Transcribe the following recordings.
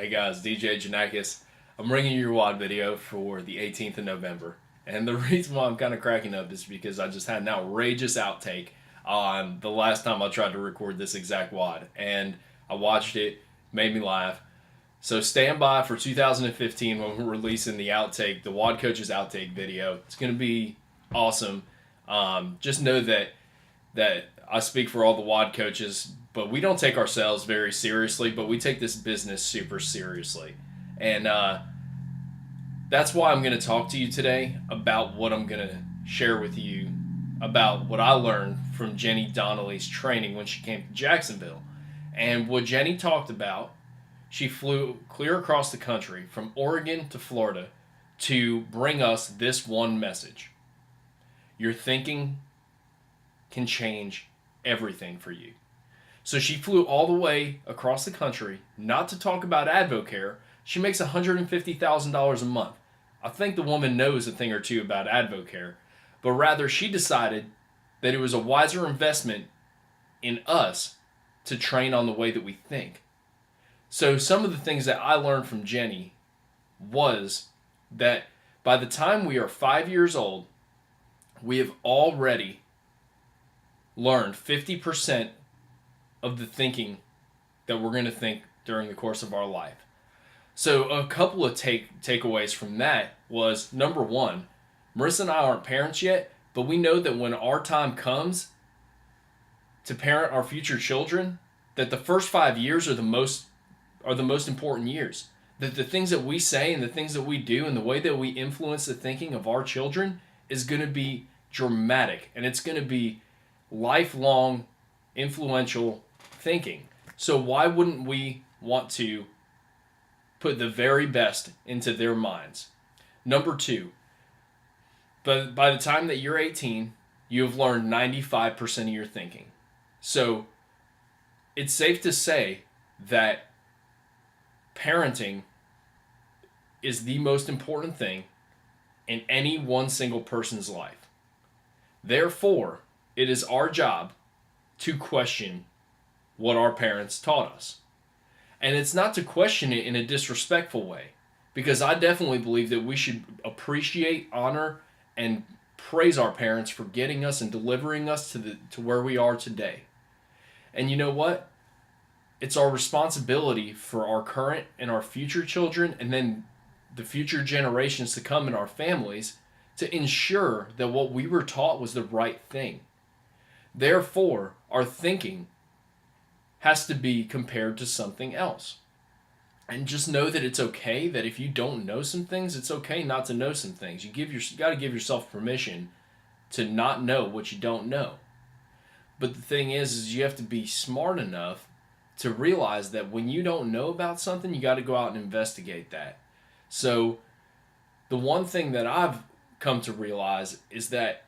Hey guys, DJ Janakis. I'm bringing you your WOD video for the 18th of November. And the reason why I'm kind of cracking up is because I just had an outrageous outtake on the last time I tried to record this exact WOD. And I watched it, made me laugh. So stand by for 2015 when we're releasing the outtake, the WOD Coaches outtake video. It's going to be awesome. Just know that I speak for all the WOD coaches, but we don't take ourselves very seriously, but we take this business super seriously. And that's why I'm going to talk to you today about what I'm going to share with you about what I learned from Jenny Donnelly's training when she came to Jacksonville. And what Jenny talked about, she flew clear across the country from Oregon to Florida to bring us this one message. Your thinking can change everything for you. So she flew all the way across the country, not to talk about AdvoCare. She makes $150,000 a month. I think the woman knows a thing or two about AdvoCare, but rather she decided that it was a wiser investment in us to train on the way that we think. So some of the things that I learned from Jenny was that by the time we are 5 years old, we have already learned 50% of the thinking that we're going to think during the course of our life. So a couple of takeaways from that was, number one, Marissa and I aren't parents yet, but we know that when our time comes to parent our future children, that the first 5 years are the most important years. That the things that we say and the things that we do and the way that we influence the thinking of our children is going to be dramatic, and it's going to be lifelong influential thinking. So why wouldn't we want to put the very best into their minds? Number two, but by the time that you're 18, you have learned 95% of your thinking. So it's safe to say that parenting is the most important thing in any one single person's life. Therefore, it is our job to question what our parents taught us. And it's not to question it in a disrespectful way, because I definitely believe that we should appreciate, honor, and praise our parents for getting us and delivering us to where we are today. And you know what? It's our responsibility for our current and our future children, and then the future generations to come in our families, to ensure that what we were taught was the right thing. Therefore, our thinking has to be compared to something else. And just know that it's okay that if you don't know some things, it's okay not to know some things. You got to give yourself permission to not know what you don't know. But the thing is you have to be smart enough to realize that when you don't know about something, you got to go out and investigate that. So the one thing that I've come to realize is that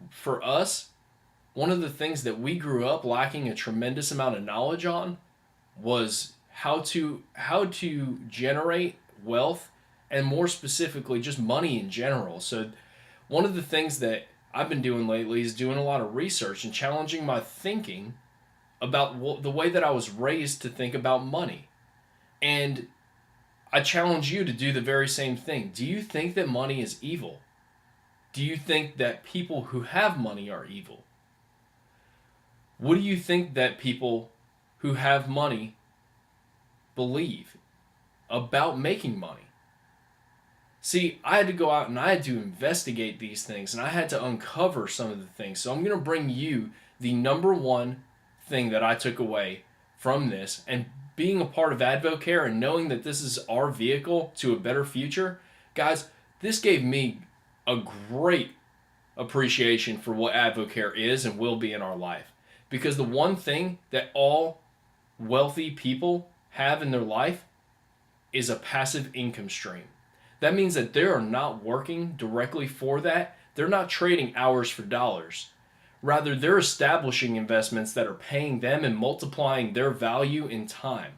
for us, one of the things that we grew up lacking a tremendous amount of knowledge on was how to generate wealth, and more specifically just money in general. So one of the things that I've been doing lately is doing a lot of research and challenging my thinking about the way that I was raised to think about money. And I challenge you to do the very same thing. Do you think that money is evil? Do you think that people who have money are evil? What do you think that people who have money believe about making money? See, I had to go out and I had to investigate these things, and I had to uncover some of the things. So I'm going to bring you the number one thing that I took away from this, and being a part of AdvoCare and knowing that this is our vehicle to a better future. Guys, this gave me a great appreciation for what AdvoCare is and will be in our life. Because the one thing that all wealthy people have in their life is a passive income stream. That means that they are not working directly for that. They're not trading hours for dollars. Rather, they're establishing investments that are paying them and multiplying their value in time.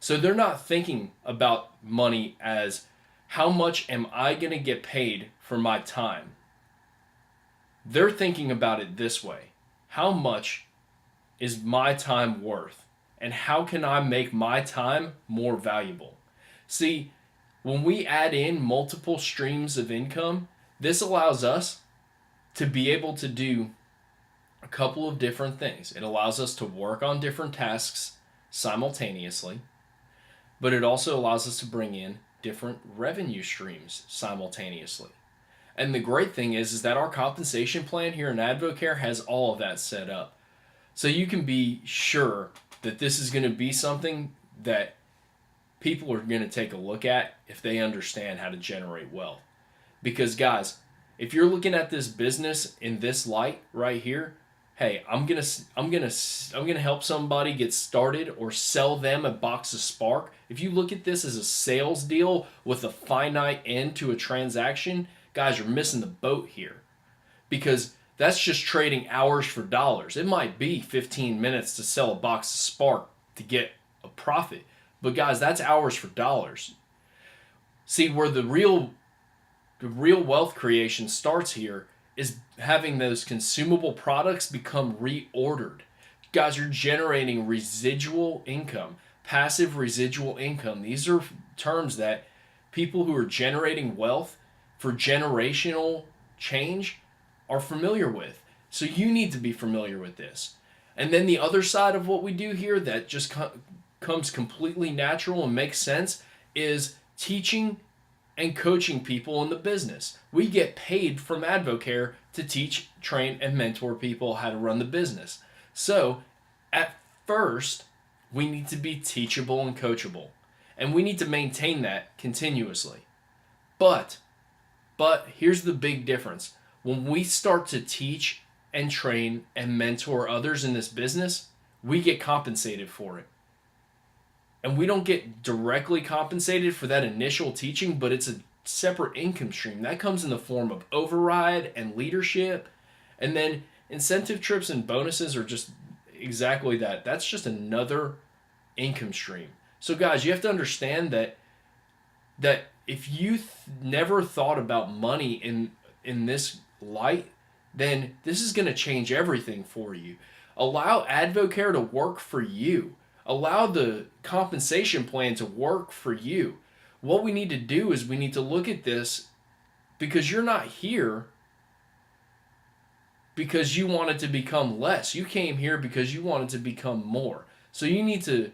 So they're not thinking about money as, how much am I going to get paid for my time? They're thinking about it this way. How much is my time worth? and how can I make my time more valuable? See, when we add in multiple streams of income, this allows us to be able to do a couple of different things. It allows us to work on different tasks simultaneously, but it also allows us to bring in different revenue streams simultaneously. And the great thing is that our compensation plan here in AdvoCare has all of that set up. So you can be sure that this is going to be something that people are going to take a look at if they understand how to generate wealth. Because guys, if you're looking at this business in this light right here, hey, I'm gonna help somebody get started or sell them a box of Spark. If you look at this as a sales deal with a finite end to a transaction, guys, you're missing the boat here, because that's just trading hours for dollars. It might be 15 minutes to sell a box of Spark to get a profit, but guys, that's hours for dollars. See, where the real wealth creation starts here is having those consumable products become reordered. Guys, you're generating residual income, passive residual income. These are terms that people who are generating wealth for generational change are familiar with. So you need to be familiar with this. And then the other side of what we do here that just comes completely natural and makes sense is teaching and coaching people in the business. We get paid from AdvoCare to teach, train, and mentor people how to run the business. So at first, we need to be teachable and coachable. And we need to maintain that continuously. But here's the big difference. When we start to teach and train and mentor others in this business, we get compensated for it. And we don't get directly compensated for that initial teaching, but it's a separate income stream. That comes in the form of override and leadership. And then incentive trips and bonuses are just exactly that. That's just another income stream. So guys, you have to understand that if you never thought about money in this light, then this is going to change everything for you. Allow AdvoCare to work for you. Allow the compensation plan to work for you. What we need to do is we need to look at this, because you're not here because you wanted to become less. You came here because you wanted to become more. So you need to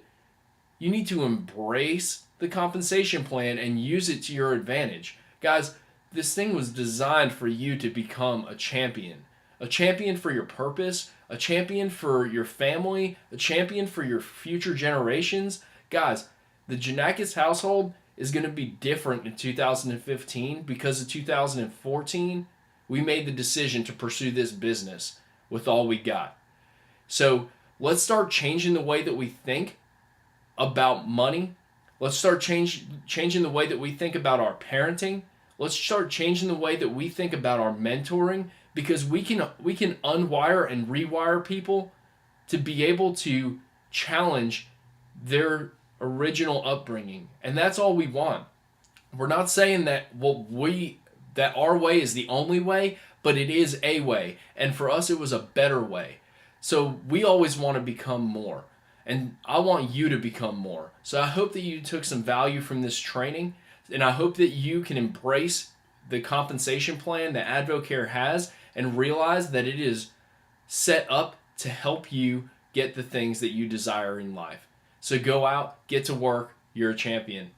embrace the compensation plan and use it to your advantage. Guys, this thing was designed for you to become a champion for your purpose, a champion for your family, a champion for your future generations. Guys, the Janakis household is going to be different in 2015 because in 2014, we made the decision to pursue this business with all we got. So let's start changing the way that we think about money. Let's start changing the way that we think about our parenting. Let's start changing the way that we think about our mentoring, because we can unwire and rewire people to be able to challenge their original upbringing. And that's all we want. We're not saying that that our way is the only way, but it is a way. And for us, it was a better way. So we always want to become more. And I want you to become more. So I hope that you took some value from this training. And I hope that you can embrace the compensation plan that AdvoCare has and realize that it is set up to help you get the things that you desire in life. So go out, get to work. You're a champion.